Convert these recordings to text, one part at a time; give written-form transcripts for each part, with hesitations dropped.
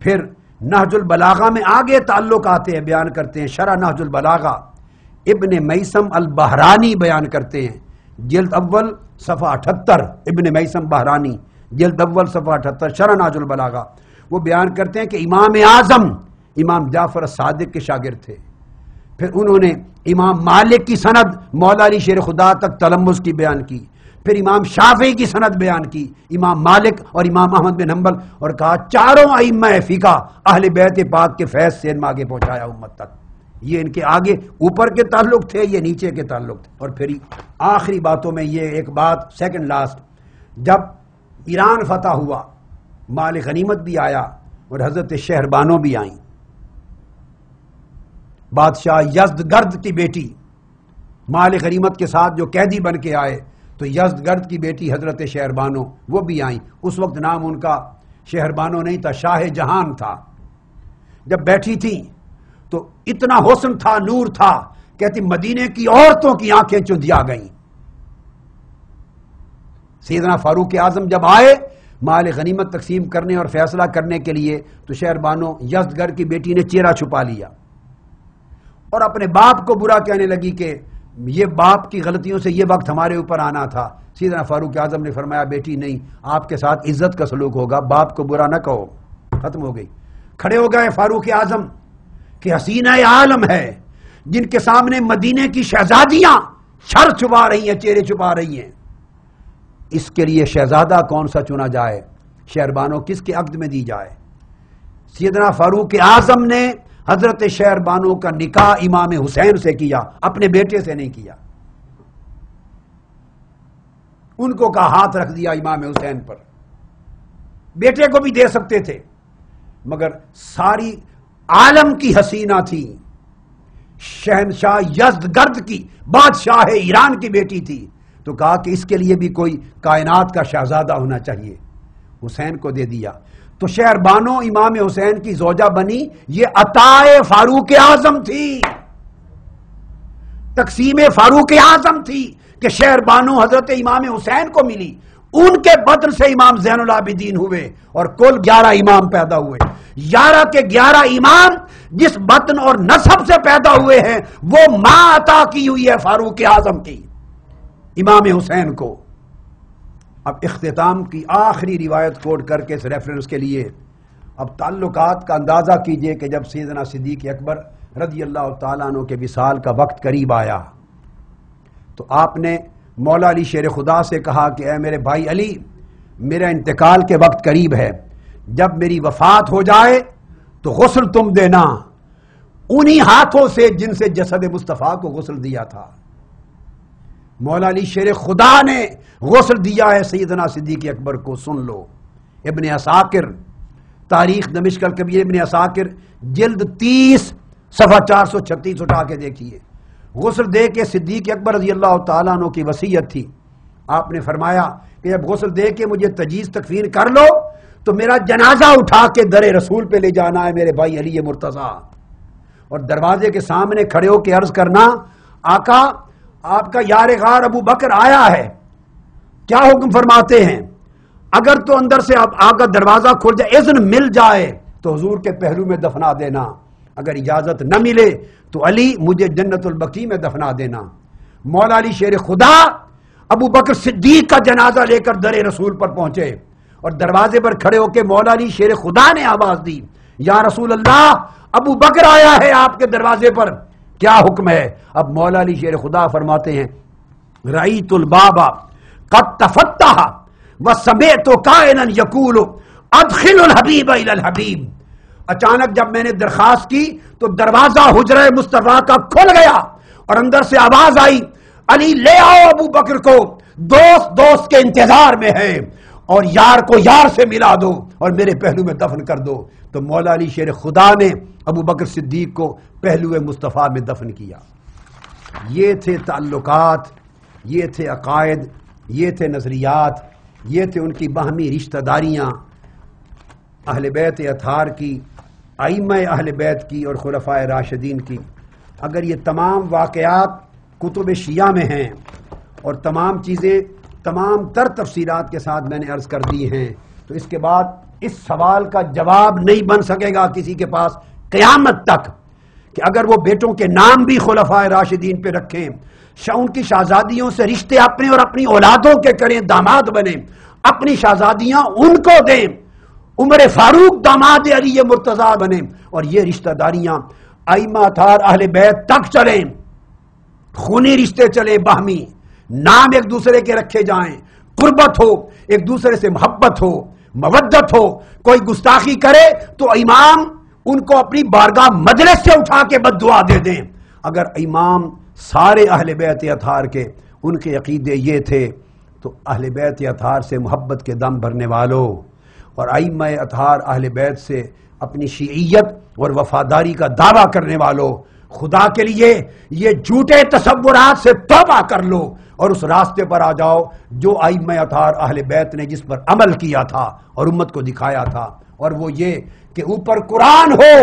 پھر نہج البلاغہ میں آگے تعلق آتے ہیں، بیان کرتے ہیں، شرح نہج البلاغہ ابن میثم البحرانی بیان کرتے ہیں، جلد اول صفحہ 78، ابن میثم بحرانی جلد اول صفحہ 78 شرح نہج البلاغہ، وہ بیان کرتے ہیں کہ امام اعظم امام جعفر الصادق کے شاگرد تھے، پھر انہوں نے امام مالک کی سند مولا علی شیر خدا تک تلمذ کی بیان کی، پھر امام شافعی کی سند بیان کی، امام مالک اور امام احمد بن حنبل، اور کہا چاروں ائمہ فقہ اہل بیت پاک کے فیض سے ان آگے پہنچایا امت تک۔ یہ ان کے آگے اوپر کے تعلق تھے، یہ نیچے کے تعلق تھے۔ اور پھر آخری باتوں میں یہ ایک بات سیکنڈ لاسٹ، جب ایران فتح ہوا مال غنیمت بھی آیا اور حضرت شہربانو بھی آئیں، بادشاہ یزدگرد کی بیٹی مال غنیمت کے ساتھ جو قیدی بن کے آئے، تو یزدگرد کی بیٹی حضرت شہربانو وہ بھی آئیں۔ اس وقت نام ان کا شہربانو نہیں تھا، شاہ جہان تھا۔ جب بیٹھی تھی تو اتنا حسن تھا، نور تھا، کہتی مدینے کی عورتوں کی آنکھیں چندیا گئیں۔ سیدنا فاروق اعظم جب آئے مال غنیمت تقسیم کرنے اور فیصلہ کرنے کے لیے، تو شہربانو یزدگرد کی بیٹی نے چہرہ چھپا لیا اور اپنے باپ کو برا کہنے لگی کہ یہ باپ کی غلطیوں سے یہ وقت ہمارے اوپر آنا تھا۔ سیدنا فاروق اعظم نے فرمایا بیٹی نہیں، آپ کے ساتھ عزت کا سلوک ہوگا، باپ کو برا نہ کہو۔ ختم ہو گئی۔ کھڑے ہو گئے فاروق اعظم کہ حسینہ عالم ہے جن کے سامنے مدینے کی شہزادیاں شر چھپا رہی ہیں، چہرے چھپا رہی ہیں، اس کے لیے شہزادہ کون سا چنا جائے، شہربانو کس کے عقد میں دی جائے؟ سیدنا فاروق اعظم نے حضرت شہربانو کا نکاح امام حسین سے کیا، اپنے بیٹے سے نہیں کیا۔ ان کو کا ہاتھ رکھ دیا امام حسین پر، بیٹے کو بھی دے سکتے تھے، مگر ساری عالم کی حسینہ تھی، شہنشاہ یزدگرد کی، بادشاہ ایران کی بیٹی تھی، تو کہا کہ اس کے لیے بھی کوئی کائنات کا شہزادہ ہونا چاہیے، حسین کو دے دیا۔ تو شہربانو امام حسین کی زوجہ بنی، یہ عطائے فاروق اعظم تھی، تقسیم فاروق اعظم تھی کہ شہربانو حضرت امام حسین کو ملی، ان کے بدن سے امام زین العابدین ہوئے اور کل 11 امام پیدا ہوئے۔ 11 کے 11 امام جس بدن اور نسب سے پیدا ہوئے ہیں وہ ماں عطا کی ہوئی ہے فاروق اعظم کی، امام حسین کو۔ اب اختتام کی آخری روایت کوٹ کر کے اس ریفرنس کے لیے اب تعلقات کا اندازہ کیجئے کہ جب سیدنا صدیق اکبر رضی اللہ تعالیٰ عنہ کے وصال کا وقت قریب آیا تو آپ نے مولا علی شیر خدا سے کہا کہ اے میرے بھائی علی، میرا انتقال کے وقت قریب ہے، جب میری وفات ہو جائے تو غسل تم دینا انہی ہاتھوں سے جن سے جسد مصطفیٰ کو غسل دیا تھا۔ مولا علی شیر خدا نے غسل دیا ہے سیدنا صدیق اکبر کو، سن لو۔ ابن عساکر تاریخ دمشق الکبیر، ابن عساکر جلد 30 صفحہ 436 اٹھا کے دیکھیے۔ غسل دے کے صدیق اکبر رضی اللہ تعالیٰ عنہ کی وصیت تھی، آپ نے فرمایا کہ جب غسل دے کے مجھے تجہیز تکفین کر لو تو میرا جنازہ اٹھا کے در رسول پہ لے جانا ہے میرے بھائی علی مرتضیٰ، اور دروازے کے سامنے کھڑے ہو کے عرض کرنا آقا آپ کا یار غار ابو بکر آیا ہے، کیا حکم فرماتے ہیں؟ اگر تو اندر سے آقا دروازہ کھل جائے، اذن مل جائے تو حضور کے پہلو میں دفنا دینا، اگر اجازت نہ ملے تو علی مجھے جنت البقیع میں دفنا دینا۔ مولا علی شیر خدا ابو بکر صدیق کا جنازہ لے کر در رسول پر پہنچے اور دروازے پر کھڑے ہو کے مولا علی شیر خدا نے آواز دی، یا رسول اللہ ابو بکر آیا ہے آپ کے دروازے پر، کیا حکم ہے؟ اب مولا علی شیر خدا فرماتے ہیں رأیت الباب قد تفتح وسمعت قائلا یقول ادخل الحبیب الی الحبیب، اچانک جب میں نے درخواست کی تو دروازہ حجرہ مصطفیٰ کا کھل گیا اور اندر سے آواز آئی علی لے آؤ ابو بکر کو، دوست کے انتظار میں ہے، اور یار کو یار سے ملا دو اور میرے پہلو میں دفن کر دو۔ تو مولا علی شیر خدا نے ابو بکر صدیق کو پہلو مصطفیٰ میں دفن کیا۔ یہ تھے تعلقات، یہ تھے عقائد، یہ تھے نظریات، یہ تھے ان کی باہمی رشتہ داریاں اہل بیت اطہار کی، ائمہ اہل بیت کی اور خلفائے راشدین کی۔ اگر یہ تمام واقعات کتب شیعہ میں ہیں اور تمام چیزیں تمام تر تفصیلات کے ساتھ میں نے عرض کر دی ہیں، تو اس کے بعد اس سوال کا جواب نہیں بن سکے گا کسی کے پاس قیامت تک کہ اگر وہ بیٹوں کے نام بھی خلفائے راشدین پہ رکھیں، ان کی شہزادیوں سے رشتے اپنے اور اپنی اولادوں کے کریں، داماد بنیں، اپنی شہزادیاں ان کو دیں، عمر فاروق داماد علی مرتضیٰ بنیں، اور یہ رشتہ داریاں ائمہ اطہار اہل بیت تک چلیں، خونی رشتے چلیں، باہمی نام ایک دوسرے کے رکھے جائیں، قربت ہو، ایک دوسرے سے محبت ہو، مودت ہو۔ کوئی گستاخی کرے تو امام ان کو اپنی بارگاہ مجلس سے اٹھا کے بد دعا دے دیں۔ اگر امام سارے اہل بیت اطہار کے ان کے عقیدے یہ تھے تو اہل بیت اطہار سے محبت کے دم بھرنے والوں اور ائمہ اطہار اہل بیت سے اپنی شیعیت اور وفاداری کا دعویٰ کرنے والوں، خدا کے لیے یہ جھوٹے تصورات سے توبہ کر لو اور اس راستے پر آ جاؤ جو ائمہ اطہار اہل بیت نے جس پر عمل کیا تھا اور امت کو دکھایا تھا، اور وہ یہ کہ اوپر قرآن ہو،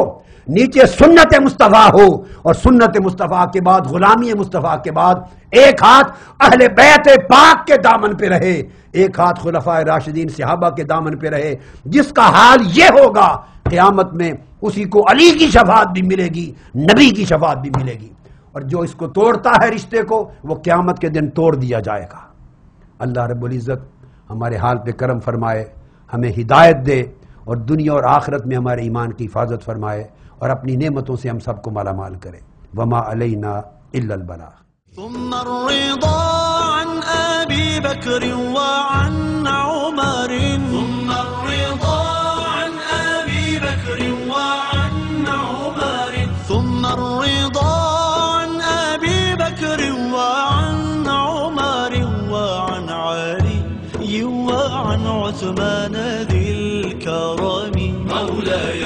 نیچے سنت مصطفیٰ ہو، اور سنت مصطفیٰ کے بعد غلامی مصطفیٰ کے بعد ایک ہاتھ اہل بیت پاک کے دامن پہ رہے، ایک ہاتھ خلفائے راشدین صحابہ کے دامن پہ رہے۔ جس کا حال یہ ہوگا قیامت میں اسی کو علی کی شفاعت بھی ملے گی، نبی کی شفاعت بھی ملے گی، اور جو اس کو توڑتا ہے رشتے کو وہ قیامت کے دن توڑ دیا جائے گا۔ اللہ رب العزت ہمارے حال پہ کرم فرمائے، ہمیں ہدایت دے، اور دنیا اور آخرت میں ہمارے ایمان کی حفاظت فرمائے، اور اپنی نعمتوں سے ہم سب کو مالا مال کرے۔ وما علینا الا البلاغ۔ ثم الرضا عن أبي بكر وعن عمر، ثم الرضا عن أبي بكر وعن عمر، ثم الرضا عن أبي بكر وعن عمر وعن علي وعن عثمان ذي الكرم. مولاي